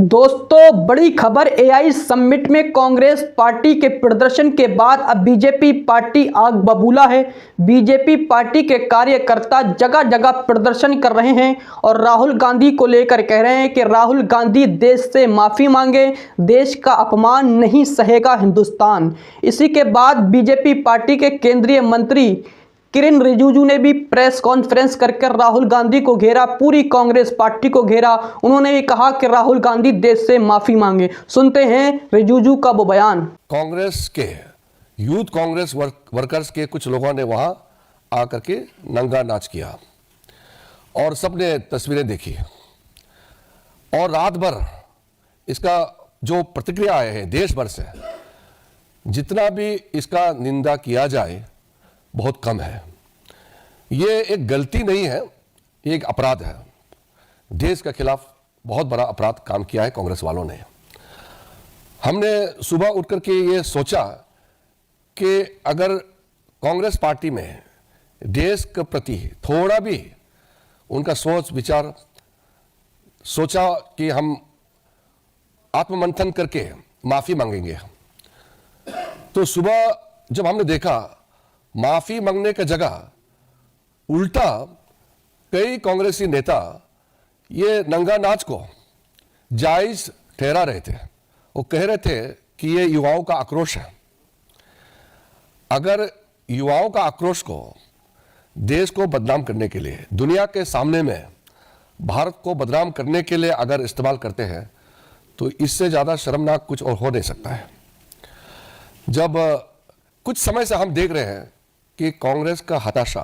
दोस्तों, बड़ी खबर एआई समिट में कांग्रेस पार्टी के प्रदर्शन के बाद अब बीजेपी पार्टी आग बबूला है। बीजेपी पार्टी के कार्यकर्ता जगह जगह प्रदर्शन कर रहे हैं और राहुल गांधी को लेकर कह रहे हैं कि राहुल गांधी देश से माफ़ी मांगे, देश का अपमान नहीं सहेगा हिंदुस्तान। इसी के बाद बीजेपी पार्टी के केंद्रीय मंत्री किरेन रिजिजू ने भी प्रेस कॉन्फ्रेंस कर राहुल गांधी को घेरा, पूरी कांग्रेस पार्टी को घेरा। उन्होंने भी कहा कि राहुल गांधी देश से माफी मांगे। सुनते हैं रिजिजू का वो बयान। कांग्रेस के यूथ कांग्रेस वर्कर्स के कुछ लोगों ने वहां आकर के नंगा नाच किया और सबने तस्वीरें देखी और रात भर इसका जो प्रतिक्रिया आए हैं देश भर से, जितना भी इसका निंदा किया जाए बहुत कम है। ये एक गलती नहीं है, ये एक अपराध है। देश के खिलाफ बहुत बड़ा अपराध काम किया है कांग्रेस वालों ने। हमने सुबह उठ करके ये सोचा कि अगर कांग्रेस पार्टी में देश के प्रति थोड़ा भी उनका सोच विचार सोचा कि हम आत्ममंथन करके माफी मांगेंगे, तो सुबह जब हमने देखा माफी मांगने की जगह उल्टा कई कांग्रेसी नेता ये नंगा नाच को जायज ठहरा रहे थे। वो कह रहे थे कि ये युवाओं का आक्रोश है। अगर युवाओं का आक्रोश को देश को बदनाम करने के लिए, दुनिया के सामने में भारत को बदनाम करने के लिए अगर इस्तेमाल करते हैं, तो इससे ज्यादा शर्मनाक कुछ और हो नहीं सकता है। जब कुछ समय से हम देख रहे हैं कि कांग्रेस का हताशा,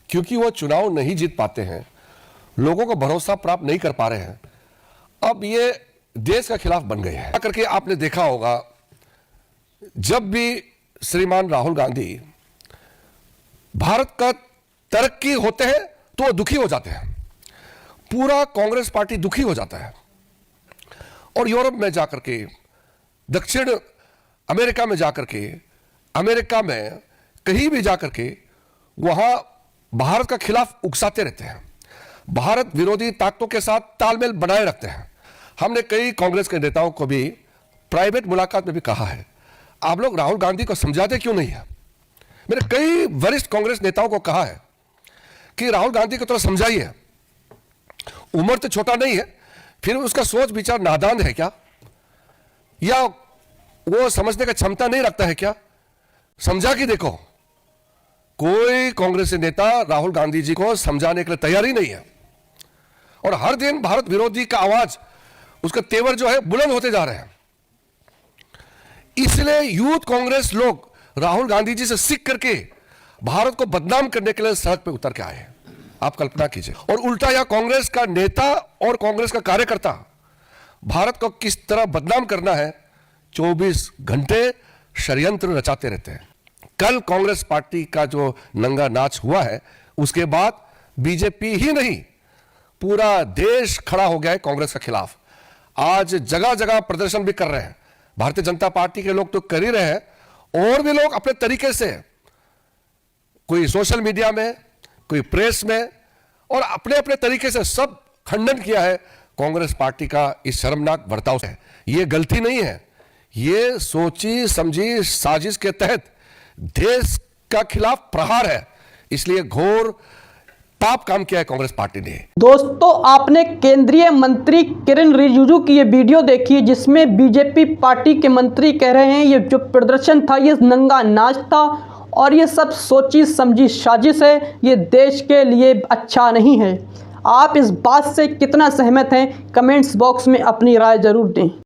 क्योंकि वो चुनाव नहीं जीत पाते हैं, लोगों को भरोसा प्राप्त नहीं कर पा रहे हैं, अब ये देश का खिलाफ बन गए हैं। करके आपने देखा होगा, जब भी श्रीमान राहुल गांधी भारत का तरक्की होते हैं तो वो दुखी हो जाते हैं, पूरा कांग्रेस पार्टी दुखी हो जाता है। और यूरोप में जाकर के, दक्षिण अमेरिका में जाकर के, अमेरिका में कहीं भी जाकर के वहां भारत का खिलाफ उकसाते रहते हैं, भारत विरोधी ताकतों के साथ तालमेल बनाए रखते हैं। हमने कई कांग्रेस के नेताओं को भी प्राइवेट मुलाकात में भी कहा है, आप लोग राहुल गांधी को समझाते क्यों नहीं है। मैंने कई वरिष्ठ कांग्रेस नेताओं को कहा है कि राहुल गांधी को थोड़ा समझाइए, उम्र तो छोटा नहीं है, फिर उसका सोच विचार नादान है क्या, या वो समझने का क्षमता नहीं रखता है क्या, समझा कि देखो। कोई कांग्रेसी नेता राहुल गांधी जी को समझाने के लिए तैयार ही नहीं है और हर दिन भारत विरोधी का आवाज, उसका तेवर जो है बुलंद होते जा रहे हैं। इसलिए यूथ कांग्रेस लोग राहुल गांधी जी से सीख करके भारत को बदनाम करने के लिए सड़क पे उतर के आए हैं। आप कल्पना कीजिए। और उल्टा या कांग्रेस का नेता और कांग्रेस का कार्यकर्ता भारत को किस तरह बदनाम करना है 24 घंटे षड्यंत्र रचाते रहते हैं। कल कांग्रेस पार्टी का जो नंगा नाच हुआ है, उसके बाद बीजेपी ही नहीं पूरा देश खड़ा हो गया है कांग्रेस के खिलाफ। आज जगह जगह प्रदर्शन भी कर रहे हैं। भारतीय जनता पार्टी के लोग तो कर ही रहे हैं, और भी लोग अपने तरीके से, कोई सोशल मीडिया में, कोई प्रेस में, और अपने अपने तरीके से सब खंडन किया है कांग्रेस पार्टी का इस शर्मनाक बर्ताव से। यह गलती नहीं है, ये सोची समझी साजिश के तहत देश का खिलाफ प्रहार है। इसलिए घोर पाप काम किया है कांग्रेस पार्टी ने। दोस्तों, आपने केंद्रीय मंत्री किरेन रिजिजू की ये वीडियो देखी, जिसमें बीजेपी पार्टी के मंत्री कह रहे हैं ये जो प्रदर्शन था ये नंगा नाच था और ये सब सोची समझी साजिश है, ये देश के लिए अच्छा नहीं है। आप इस बात से कितना सहमत हैं, कमेंट्स बॉक्स में अपनी राय जरूर दें।